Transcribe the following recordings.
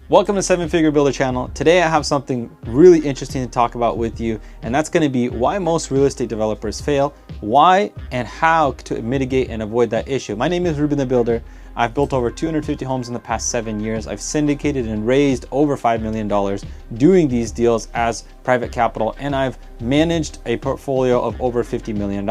Welcome to Seven Figure Builder channel. Today I have something really interesting to talk about with you, and that's going to be why most real estate developers fail, why and how to mitigate and avoid that issue. My name is Ruben the Builder. I've built over 250 homes in the past 7 years. I've syndicated and raised over $5 million doing these deals as private capital, and I've managed a portfolio of over $50 million.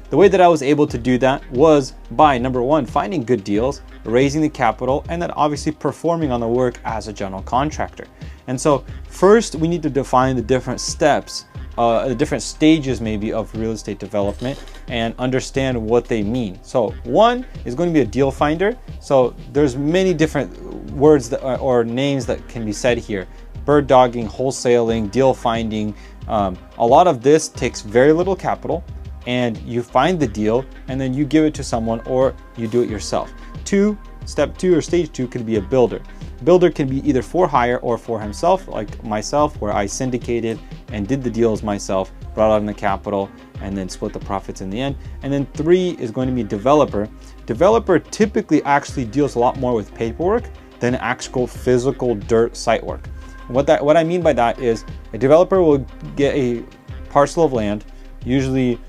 The way that I was able to do that was by, number one, finding good deals, raising the capital, and then obviously performing on the work as a general contractor. And so first we need to define the different steps, the different stages maybe of real estate development and understand what they mean. So one is going to be a deal finder. So there's many different words that, or names that can be said here. Bird dogging, wholesaling, deal finding. A lot of this takes very little capital, and you find the deal and then you give it to someone or you do it yourself. Step two or stage two could be a builder. Builder can be either for hire or for himself, like myself, where I syndicated and did the deals myself, brought in the capital, and then split the profits in the end. And then three is going to be developer. Developer typically actually deals a lot more with paperwork than actual physical dirt site work. What I mean by that is a developer will get a parcel of land, usually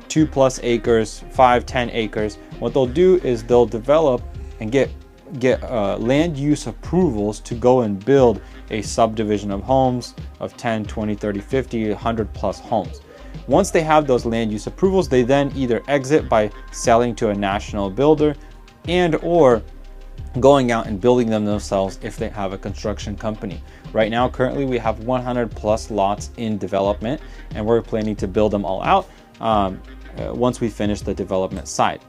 2+ acres, 5-10 acres. What they'll do is they'll develop and get land use approvals to go and build a subdivision of homes of 10, 20, 30, 50, 100+ homes. Once they have those land use approvals, they then either exit by selling to a national builder and or going out and building them themselves if they have a construction company. Right now, currently we have 100+ lots in development, and we're planning to build them all out once we finish the development side.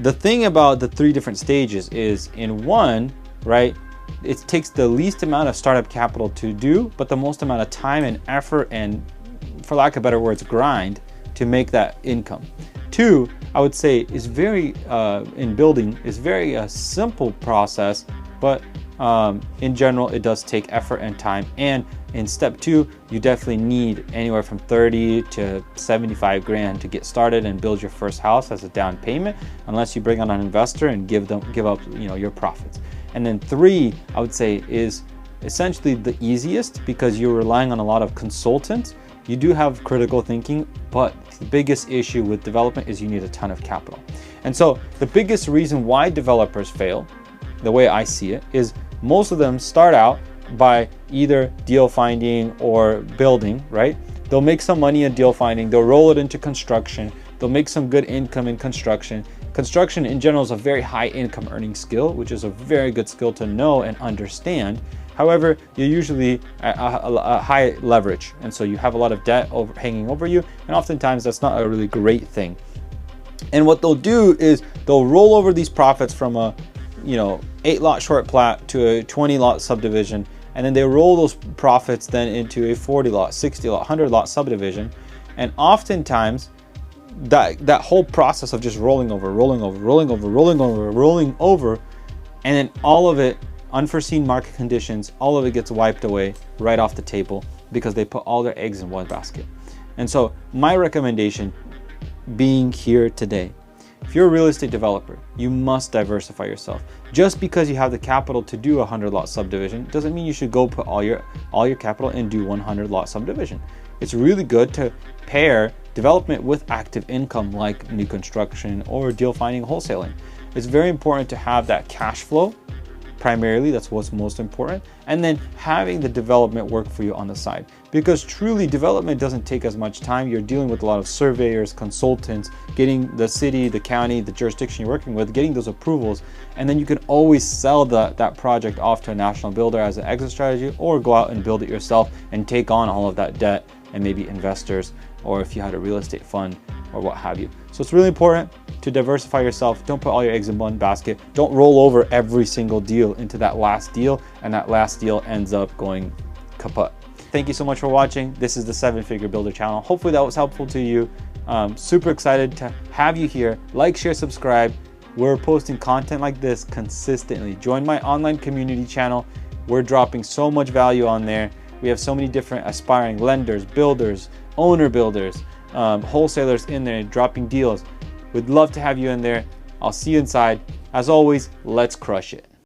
The thing about the three different stages is, in one, right, it takes the least amount of startup capital to do, but the most amount of time and effort and, for lack of better words, grind to make that income. Two, I would say, is very, in building, is very simple process, but in general, it does take effort and time. And in step two, you definitely need anywhere from 30 to 75 grand to get started and build your first house as a down payment, unless you bring on an investor and give up, your profits. And then three, I would say, is essentially the easiest because you're relying on a lot of consultants. You do have critical thinking, but the biggest issue with development is you need a ton of capital. And so the biggest reason why developers fail, the way I see it, is most of them start out by either deal finding or building, right? They'll make some money in deal finding, they'll roll it into construction, they'll make some good income in construction. Construction in general is a very high income earning skill, which is a very good skill to know and understand. However, you're usually at a high leverage, and so you have a lot of debt hanging over you, and oftentimes that's not a really great thing. And what they'll do is they'll roll over these profits from a 8-lot short plat to a 20-lot subdivision, and then they roll those profits then into a 40-lot, 60-lot, 100-lot subdivision. And oftentimes that whole process of just rolling over, and then all of it, unforeseen market conditions, all of it gets wiped away right off the table because they put all their eggs in one basket. And so my recommendation being here today, if you're a real estate developer, you must diversify yourself. Just because you have the capital to do a 100-lot subdivision doesn't mean you should go put all your capital and do 100-lot subdivision. It's really good to pair development with active income like new construction or deal finding, wholesaling. It's very important to have that cash flow. Primarily, that's what's most important, and then having the development work for you on the side, because truly development doesn't take as much time. You're dealing with a lot of surveyors, consultants, getting the city, the county, the jurisdiction you're working with, getting those approvals, and then you can always sell that project off to a national builder as an exit strategy, or go out and build it yourself and take on all of that debt and maybe investors, or if you had a real estate fund or what have you. So it's really important to diversify yourself. Don't put all your eggs in one basket. Don't roll over every single deal into that last deal, and that last deal ends up going kaput. Thank you so much for watching. This is the 7 Figure Builder channel. Hopefully that was helpful to you. Super excited to have you here. Like, share, subscribe. We're posting content like this consistently. Join my online community channel. We're dropping so much value on there. We have so many different aspiring lenders, builders, owner builders, wholesalers in there dropping deals. We'd love to have you in there. I'll see you inside. As always, let's crush it.